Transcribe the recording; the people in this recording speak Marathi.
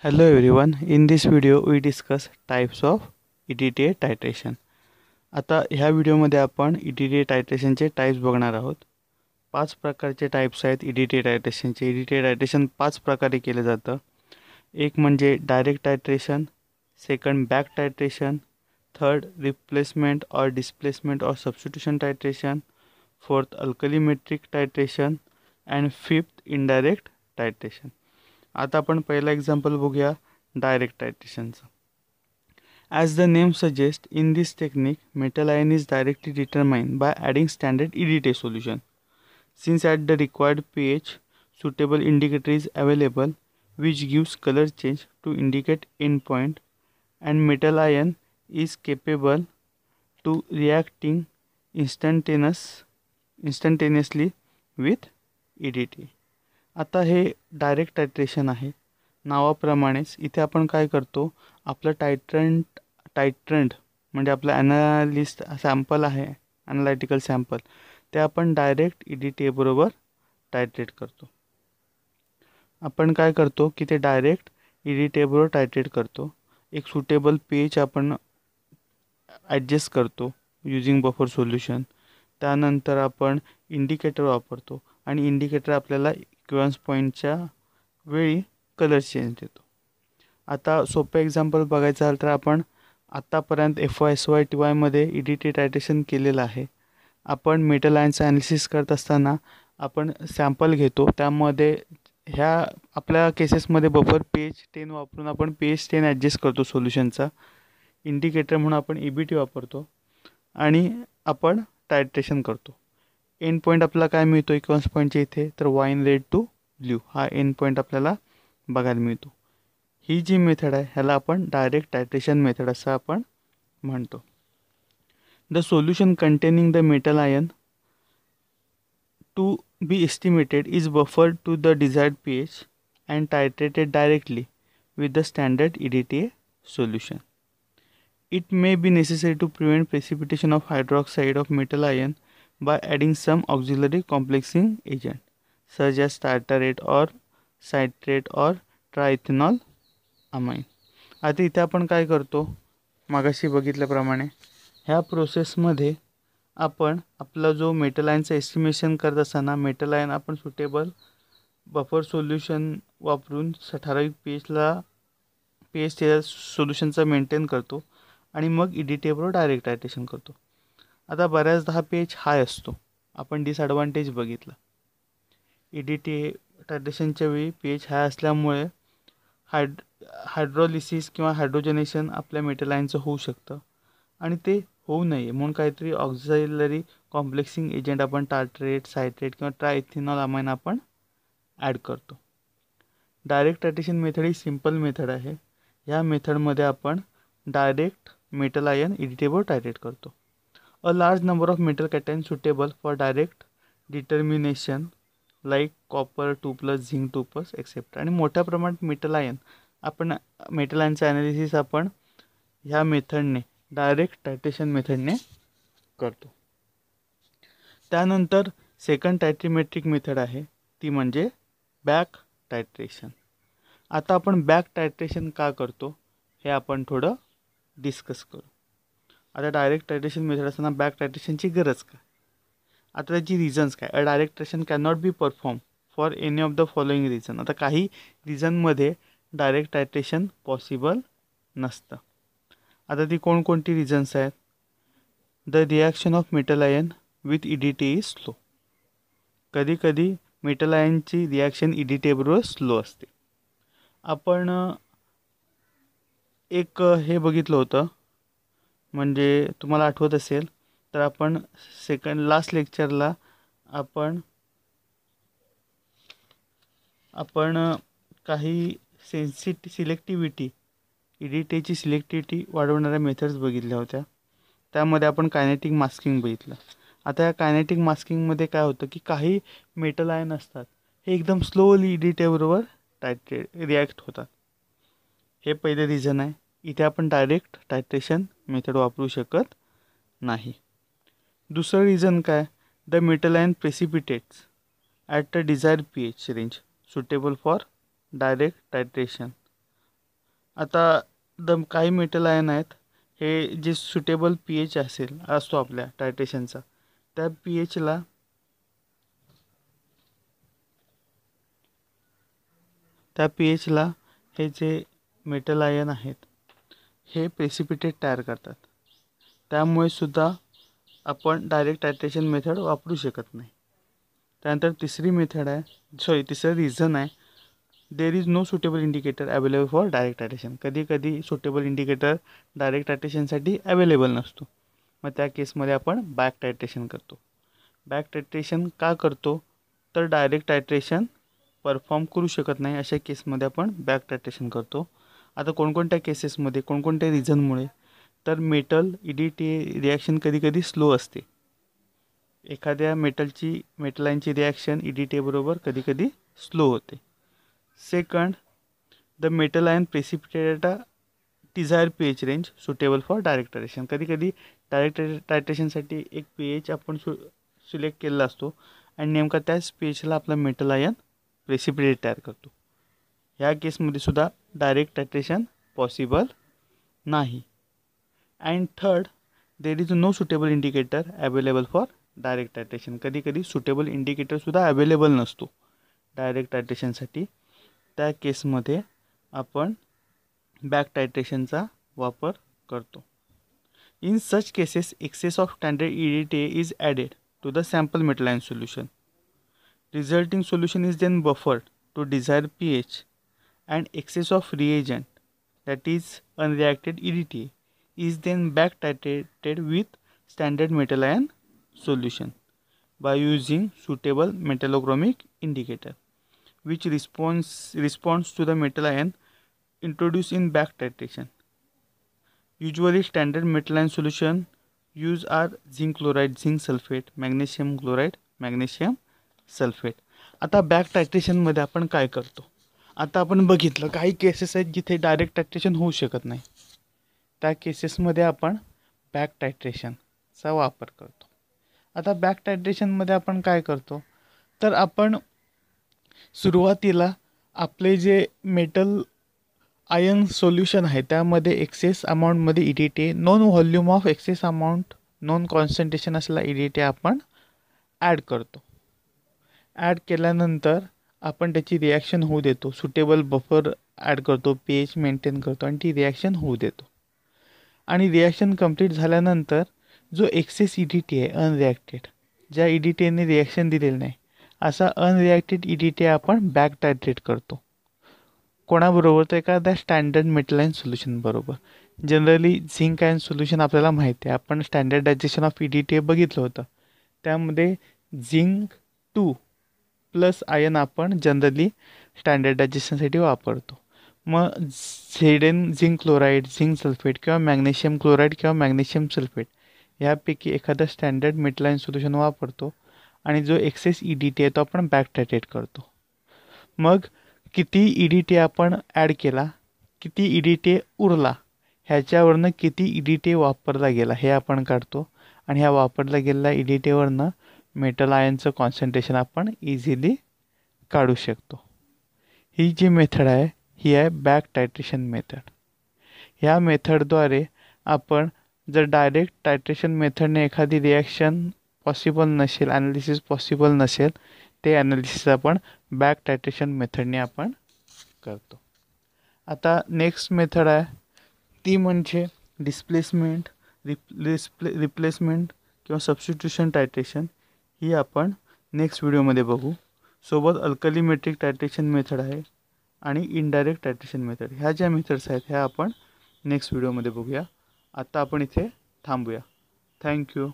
Hello everyone, in this video we discuss types of EDTA titration. आता ह्या व्हिडिओमध्ये आपण EDTA टायट्रेशनचे टाइप्स बघणार आहोत. 5 प्रकारचे टाइप्स आहेत EDTA टायट्रेशनचे. EDTA टायट्रेशन 5 प्रकारे केले जातं. एक म्हणजे direct titration, second back titration, third replacement और डिस्प्लेसमेंट और substitution titration, fourth alkalimetric titration and fifth indirect titration. आता आपण पहिला एक्झाम्पल बघूया डायरेक्ट टायट्रेशनचं. As the name suggests, in this technique, metal ion is directly determined by adding standard EDTA solution. Since at the required pH, suitable indicator is available, which gives color change to indicate endpoint, and metal ion is capable to reacting instantaneously with EDTA. आता हे डायरेक्ट टायट्रेशन आहे. नावाप्रमाणेच इथे आपण काय करतो, आपलं टायट्रंट म्हणजे आपलं ॲनालिस्ट सॅम्पल आहे, ॲनालिटिकल सॅम्पल, ते आपण डायरेक्ट EDTA बरोबर टायट्रेट करतो. आपण काय करतो की ते डायरेक्ट EDTA बरोबर टायट्रेट करतो. एक सुटेबल pH आपण ॲडजस्ट करतो यूजिंग बफर सोल्युशन. त्यानंतर आपण इंडिकेटर वापरतो आणि इंडिकेटर आपल्याला इक्विव्हॅलेन्स पॉईंटच्या वेळी कलर चेंज देतो. आता सोपं एक्झाम्पल बघायचं झालं तर आपण आत्तापर्यंत FY/SY/TY मध्ये EDTA टायट्रेशन केलेलं आहे. आपण मेटल आयनचं ॲनालिसिस करत असताना आपण सॅम्पल घेतो. त्यामध्ये ह्या आपल्या केसेसमध्ये बफर pH 10 वापरून आपण pH 10 ॲडजस्ट करतो सोल्युशनचा. इंडिकेटर म्हणून आपण EBT वापरतो आणि आपण टायट्रेशन करतो. एंड पॉईंट आपल्याला काय मिळतो इक्विव्हॅलेन्स पॉईंटच्या इथे, तर वाईन रेड टू ब्ल्यू हा एंड पॉईंट आपल्याला बघायला मिळतो. ही जी मेथड आहे ह्याला आपण डायरेक्ट टायट्रेशन मेथड असं आपण म्हणतो. The solution containing the metal ion to be estimated is buffered to the desired pH and titrated directly with the standard EDTA solution. It may be necessary to prevent precipitation of hydroxide of metal ion by adding some auxiliary complexing agent such as tartarate or citrate or triethanol amine. आता इथे आपण काय करतो, मागाशी बघितल्याप्रमाणे ह्या प्रोसेसमध्ये आपण आपला जो मेटल आयनचा एस्टिमेशन करत असताना मेटल आयन आपण सुटेबल बफर सोल्युशन वापरून ठराविक pH त्या सोल्युशनचा मेंटेन करतो आणि मग EDTA बरोबर डायरेक्ट टायट्रेशन करतो. आता बऱ्याचदा हा pH हाय असतो, आपण डिसॲडव्हान्टेज बघितलं. EDTA टायट्रेशनच्या वेळी pH हाय असल्यामुळे हायड्रोलिसिस किंवा हायड्रोजनेशन आपल्या मेटल आयनचं होऊ शकतं आणि ते होऊ नये म्हणून काहीतरी ऑक्झिलरी कॉम्प्लेक्सिंग एजंट आपण टार्टरेट, सायट्रेट किंवा ट्रायथिनॉल अमाइन आपण ॲड करतो. डायरेक्ट टायट्रेशन मेथड ही सिम्पल मेथड आहे. ह्या मेथडमध्ये आपण डायरेक्ट मेटल आयन EDTA बरोबर टायट्रेट करतो. A large number of metal cation suitable for direct determination like copper 2+, zinc 2+, except. आणि मोठ्या प्रमाणात मेटल आयनचं ॲनालिसिस आपण ह्या मेथडने डायरेक्ट टायट्रेशन मेथडने करतो. त्यानंतर सेकंड टायट्रीमेट्रिक मेथड आहे, ती म्हणजे बॅक टायट्रेशन. आता आपण बॅक टायट्रेशन का करतो हे आपण थोडं डिस्कस करू. आता डायरेक्ट टायट्रेशन मेथड असताना बॅक टायट्रेशनची गरज काय, आता त्याची रिझन्स काय. A direct titration can not be perform for any of the following reason. आता काही रिझनमध्ये डायरेक्ट टायट्रेशन पॉसिबल नसतं. आता ती कोणकोणती रिझन्स आहेत. The reaction of metal ion with EDTA is slow. कधीकधी मेटल आयनची रिॲक्शन EDTA बरोबर स्लो असते. आपण एक हे बघितलं होतं, म्हणजे तुम्हाला आठवत असेल तर आपण लास्ट लेक्चरला आपण काही सिलेक्टिव्हिटी EDTAची सिलेक्टिव्हिटी वाढवणाऱ्या मेथड्स बघितल्या होत्या. त्यामध्ये आपण कायनेटिक मास्किंग बघितलं. आता या कायनेटिक मास्किंगमध्ये काय होतं की काही मेटल आयन असतात हे एकदम स्लोली EDTA बरोबर रिॲक्ट होतात. हे पहिले रिझन आहे. इथे आपण डायरेक्ट टायट्रेशन मेथड वापरू शकत नाही. दुसरं रिझन काय, the metal ion precipitates at the desired pH range suitable for direct titration आता काही मेटल आयन आहेत, हे जे सुटेबल pH असतो आपल्या टायट्रेशनचा, त्या pHला हे जे मेटल आयन आहेत हे प्रेसिपिटेट तयार करतात. त्यामुळे सुद्धा आपण डायरेक्ट टायट्रेशन मेथड वापरू शकत नाही. त्यानंतर तिसरं रिझन आहे, there is no suitable indicator available for direct titration. कधी सुटेबल इंडिकेटर डायरेक्ट टायट्रेशनसाठी अवेलेबल नसतो. मग त्या केसमध्ये आपण बॅक टायट्रेशन करतो. बॅक टायट्रेशन का करतो, तर डायरेक्ट टायट्रेशन परफॉर्म करू शकत नाही अशा केसमध्ये आपण बॅक टायट्रेशन करतो. आता कोणकोणत्या केसेसमध्ये, कोणकोणत्या रिझनमुळे, तर मेटल EDTA रिॲक्शन कधी स्लो असते. एखाद्या मेटल आयनची रिॲक्शन EDTA बरोबर कधी स्लो होते. Second, the metal ion precipitate a desire pH range suitable for direct titration. कधी डायरेक्ट टायट्रेशनसाठी एक pH आपण सिलेक्ट केलेला असतो आणि नेमका त्याच pHला आपला मेटल आयन प्रेसिपिटेट तयार करतो. ह्या केसमध्ये सुद्धा डायरेक्ट टायट्रेशन पॉसिबल नाही. And third, there is no suitable indicator available for direct titration. कधी सुटेबल इंडिकेटरसुद्धा अवेलेबल नसतो डायरेक्ट टायट्रेशनसाठी. त्या केसमध्ये आपण बॅक टायट्रेशनचा वापर करतो. In such cases excess of standard EDTA is added to the sample metal ion solution. Resulting solution is then buffered to desired pH, and excess of reagent, that is unreacted EDTA, is then back titrated with standard metal ion solution by using suitable metallochromic indicator, which responds to the metal ion introduced in back titration. Usually standard metal ion solution use are zinc chloride, zinc sulfate, magnesium chloride, magnesium sulphate. आता बॅक टायट्रेशनमध्ये आपण काय करतो, आता आपण बघितलं काही केसेस आहेत जिथे डायरेक्ट टायट्रेशन होऊ शकत नाही. त्या केसेसमध्ये आपण बॅक टायट्रेशनचा वापर करतो. आता बॅक टायट्रेशनमध्ये आपण काय करतो, तर आपण सुरुवातीला आपले जे मेटल आयन सोल्युशन आहे त्यामध्ये एक्सेस अमाऊंटमध्ये EDTA, known volume of excess amount, known concentration असलेला EDTA आपण ॲड करतो. ॲड केल्यानंतर आपण त्याची रिॲक्शन होऊ देतो, सुटेबल बफर ॲड करतो, pH मेंटेन करतो आणि ती रिॲक्शन होऊ देतो. आणि रिॲक्शन कंप्लीट झाल्यानंतर जो एक्सेस EDTA आहे अनरिॲक्टेड, ज्या EDTAने रिॲक्शन दिलेलं नाही, असा अनरिॲक्टेड EDTA आपण बॅक टायट्रेट करतो. कोणाबरोबर, तर एखाद्या स्टँडर्ड मेटल आयन सोल्युशन बरोबर. जनरली झिंक आयन सोल्युशन आपल्याला माहिती आहे, आपण स्टँडर्डायझेशन ऑफ EDTA बघितलं होतं. त्यामध्ये झिंक 2+ आयन आपण जनरली स्टँडर्डायझेशनसाठी वापरतो. मग झिंक क्लोराईड, झिंक सल्फेट किंवा मॅग्नेशियम क्लोराईड किंवा मॅग्नेशियम सल्फेट यापैकी एखादा स्टँडर्ड मेटल आयन सोल्युशन वापरतो आणि जो एक्सेस EDTA आहे तो आपण बॅक टायट्रेट करतो. मग किती EDTA आपण ॲड केला, किती EDTA उरला, ह्याच्यावरनं किती EDTA वापरला गेला हे आपण काढतो आणि ह्या वापरला गेलेल्या EDTAवरनं मेटल आयनचं कॉन्सन्ट्रेशन आपण इझिली काढू शकतो. ही जी मेथड आहे ही आहे बॅक टायट्रेशन मेथड. ह्या मेथडद्वारे आपण जर डायरेक्ट टायट्रेशन मेथडने एखादी रिॲक्शन पॉसिबल नसेल, ॲनालिसिस पॉसिबल नसेल, ते ॲनालिसिस आपण बॅक टायट्रेशन मेथडने आपण करतो. आता नेक्स्ट मेथड आहे ती म्हणजे डिस्प्लेसमेंट, रिप्लेसमेंट किंवा सबस्टिट्यूशन टायट्रेशन. ही आपण नेक्स्ट व्हिडिओमध्ये बघू. सोबत अल्कलीमेट्रिक टायट्रेशन मेथड आहे आणि इनडायरेक्ट टायट्रेशन मेथड. ह्या ज्या मेथड्स आहेत ह्या आपण नेक्स्ट व्हिडिओमध्ये बघूया. आता आपण इथे थांबूया. थँक्यू.